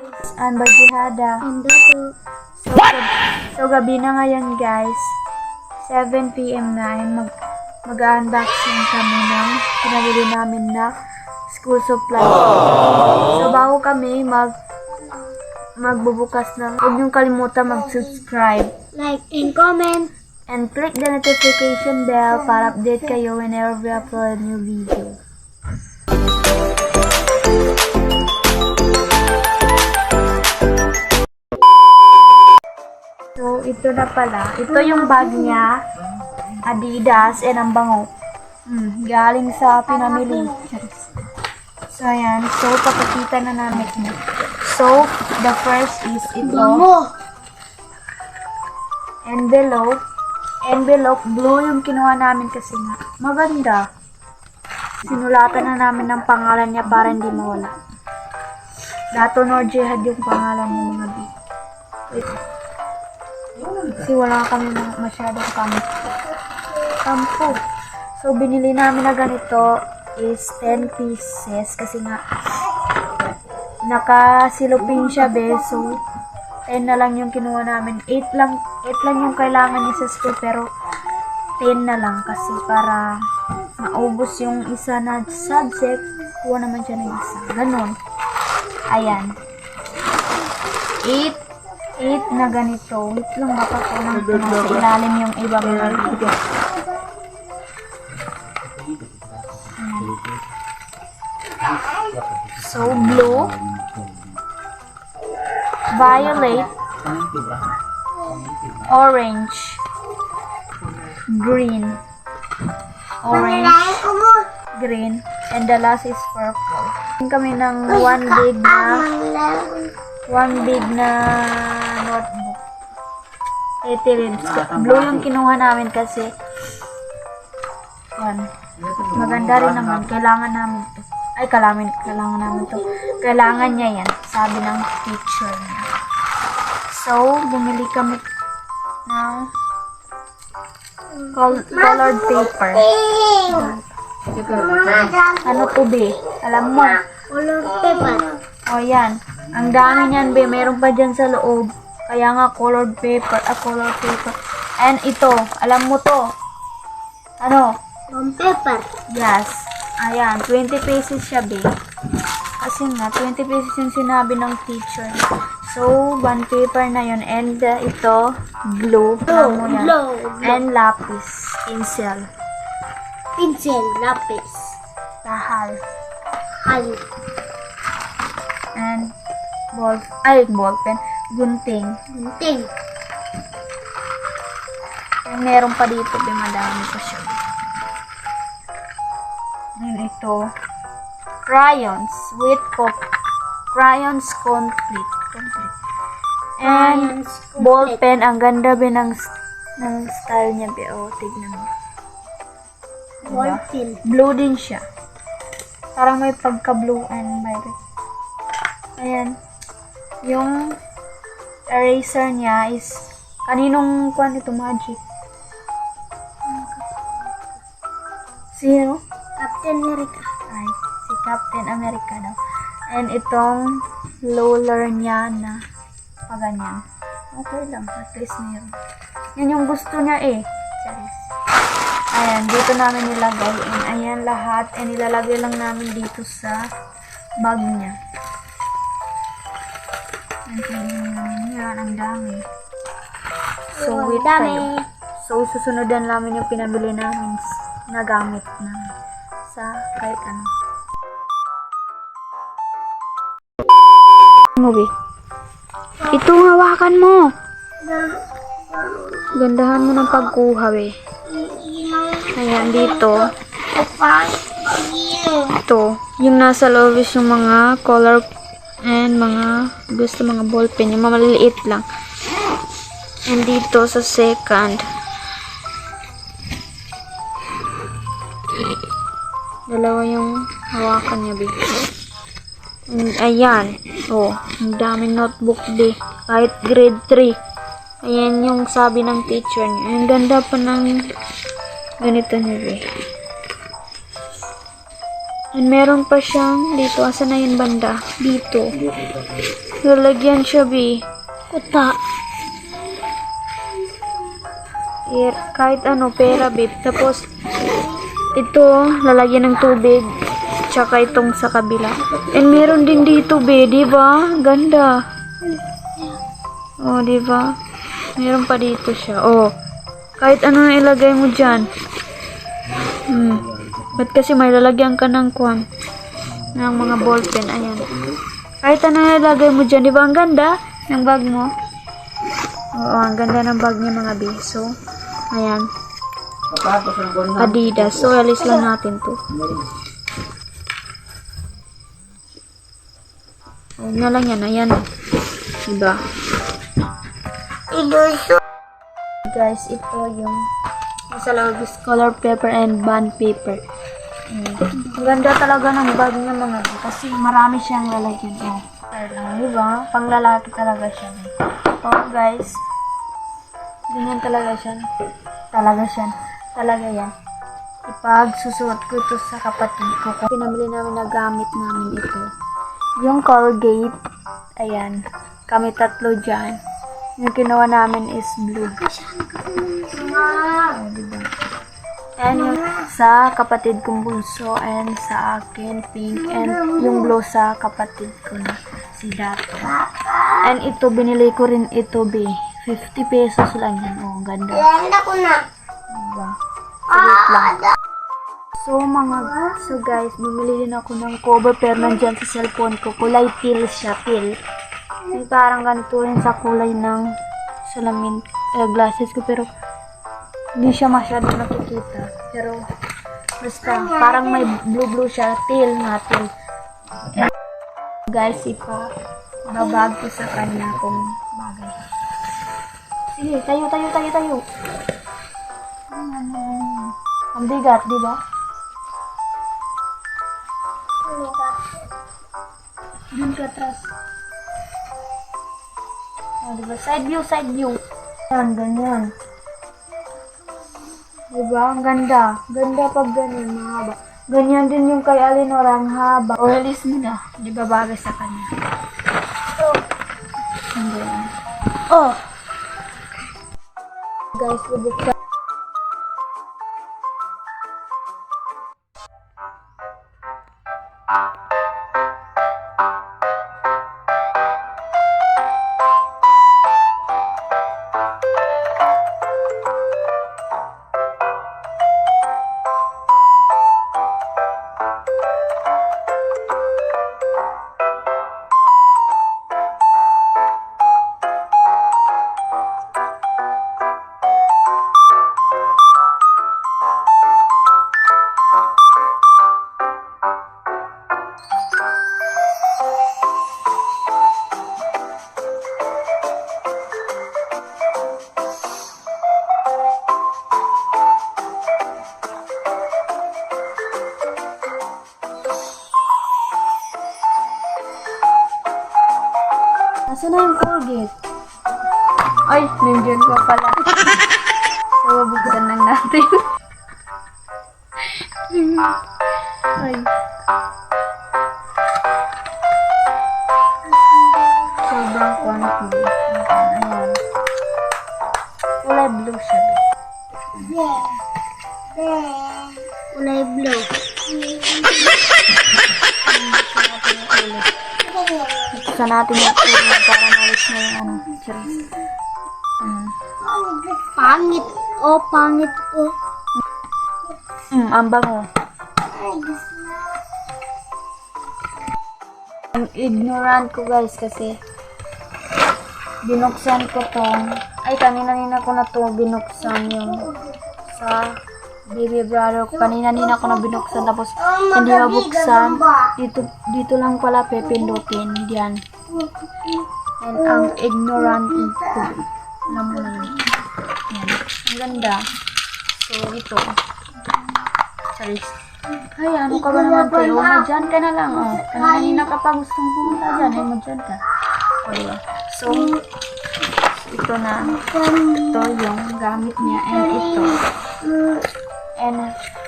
guys, and Bajihada. And Dato. So gabi na ngayon guys. 7 PM na and mag-unboxing kami ng pinabili namin na school supplies. So bago kami magbubukas ng, huwag niyong kalimutan mag-subscribe. Like and comment. And click the notification bell para update kayo whenever we upload a new video. So, ito na pala. Ito yung bag niya. Adidas and ang bango. Galing sa pinamili. So, ayan. So, papakita na namin. So, the first is ito. Envelope. Blue yung kinuha namin kasi nga. Maganda. Sinulatan na namin ng pangalan niya para hindi mawala. Dato Nor Jihad yung pangalan niya mga B. Wait. Kasi wala kami masyadong kampo. So, binili namin na ganito is 10 pieces kasi nga nakasilupin siya be. So, 10 na lang yung kinuha namin. 8 lang yung kailangan niya sa school pero 10 na lang kasi para maubos yung isa na subject. Kuha naman siya ng isa. Ganon. Ayan. 8 na ganito. Wait lang, baka ko lang sa ilalim yung iba mga video. So, blue, violet, orange, green, and the last is purple. Kami ng one big na notebook. Blue yung kinuha namin kasi yan. Maganda rin naman. Kailangan namin to. Kailangan niya yan. Sabi ng teacher niya. So, bumili kami ng colored paper. Ano to be? Alam mo? Colored paper. O yan. Ang dami niyan be. Meron pa dyan sa loob. Kaya nga colored paper. And ito. Alam mo to? Ano? Paper. Yes. Ayan. 20 pesos siya be. Kasi nga 20 pesos yung sinabi ng teacher. So, one paper na yun. And ito, glue. And lapis. Pencil, lapis. Tahal. And ballpen. Gunting. And meron pa dito, madami pa siya. And ito, crayons with crayons complete. And ballpen, ang ganda ba ng style niya ba? O, tignan mo. Ballpen. Blue din siya. Parang may pagka-blue and violet. Ayan. Yung eraser niya is kaninong kuwan ito, Magic? Sino? Captain America. Ay, si Captain America daw. And itong roller niya na paganyan. Okay lang, at least meron. Yan yung gusto niya eh. Charis. Ayan, dito namin nilagay. And ayan lahat. And ilalagay lang namin dito sa bag niya. Yan, ang dami. So, wait kayo. So, susunodan namin yung pinabili namin na gamit na sa kahit ano. Movie. Ito, hawakan mo. Gandahan mo ng pagkuha, eh. Ayan, dito. Ito. Yung nasa loob is yung mga color and mga ballpen. Yung maliliit lang. And dito sa second. Dalawa yung hawakan niya, be. And ayan. Oh, ang daming notebook, be. Kahit grade 3. Ayan yung sabi ng teacher niya. Ang ganda pa ng ganito niya, be. And meron pa siyang dito. Asan na yun banda? Dito. Lalagyan siya, B. Kuta. Kahit ano, pera, babe. Tapos, ito, lalagyan ng tubig. Tsaka itong sa kabila. And meron din dito, babe. Diba? Ganda. Oh, diba? Meron pa dito siya. Oh. Kahit ano na ilagay mo dyan. Ba't kasi may lalagyan ka ng kwan? Ng mga ballpen. Ayan. Kahit ano na ilagay mo dyan. Diba? Ang ganda ng bag mo. Oo, ang ganda ng bag niya mga B. So, ayan. Adidas. So, alis lang natin to. Huwag na lang yan. Ayan. Diba? Guys, ito yung sa loob is color paper and bond paper. Ang ganda talaga ng bag niya mga B. Kasi marami siyang lalagyan. Oh, lang, diba? Pang lalaki talaga siya. Oh, guys. Ganyan talaga siya. Talaga yan. Ipag susuot ko ito sa kapatid ko. Pinamili namin na gamit namin ito. Yung Colgate. Ayan. Kami tatlo dyan. Yung kinuha namin is blue. Oh, diba? And yung sa kapatid kong bunso and sa akin pink and yung blue sa kapatid ko na si Dato. And ito, binili ko rin ito, B. 50 pesos lang yan. Oh, ganda. Ganda ko na. Diba? Wait lang. So guys, bumili din ako ng cover pero nandyan sa cellphone ko. Kulay teal siya, teal. May parang ganito rin sa kulay ng salamin, glasses ko pero hindi siya masyado nakikita. Pero basta, parang may blue siya, teal nga, teal. And, guys, babag ko sa kanya kung bagay. Sige, tayo. Ang bigat, di ba? Dun ka atras. Oh, di ba? Side view. Yan, ganyan. Di ba? Ang ganda. Ganda pag ganyan, mahaba. Ganyan din yung kay Alinora, ang haba. O, release mo na. Di ba bagay sa kanya? Ang ganyan. Oh! Guys, bubuksan. Nasaan na yung Colgate? Ay, nandiyan pa pala. So, buksan lang natin. Ay. Sobrang quantity. Ayan. Kulay blue siya. Kulay blue. Buksan natin yung ulo para malis na yung ano. Cheers. Pangit. Oh, pangit ko. Ang bango. Ang ignorant ko guys kasi binuksan ko tong kanina ko na to binuksan yung sa baby brother ko. Kanina ko na binuksan tapos hindi mabuksan. Dito lang pala pepindutin. Diyan. And ang ignorant ko. Alam mo na yun. Yan. Ang ganda. So, ito. Sorry. Ay, ano ka ba naman kayo? Madyan ka na lang. Oh. Kanina ka pa gustong pumunta dyan. Ay, madyan ka. Okay. So, ito na. Ito yung gamit niya. And ito. And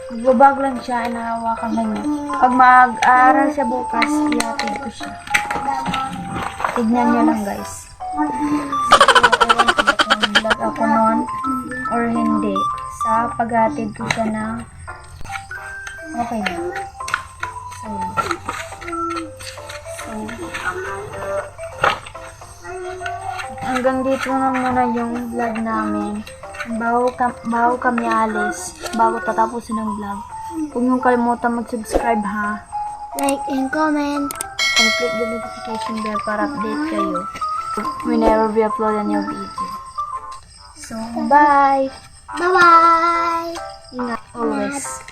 Magbabag lang siya, inahawakan lang niya. Pag mag-aaral siya bukas, ihatid ko siya. Tignan niyo lang guys. Ewan ko ba kung vlog ako noon or hindi. Sa paghatid ko siya ng okay na. So, hanggang dito na muna yung vlog namin. Bago kami alis, bago tatapusin ang vlog. Huwag niyong kalimutan mag-subscribe ha. Like and comment. And click the notification bell para update kayo whenever we upload a new video. So, bye! Bye-bye. Ingat always.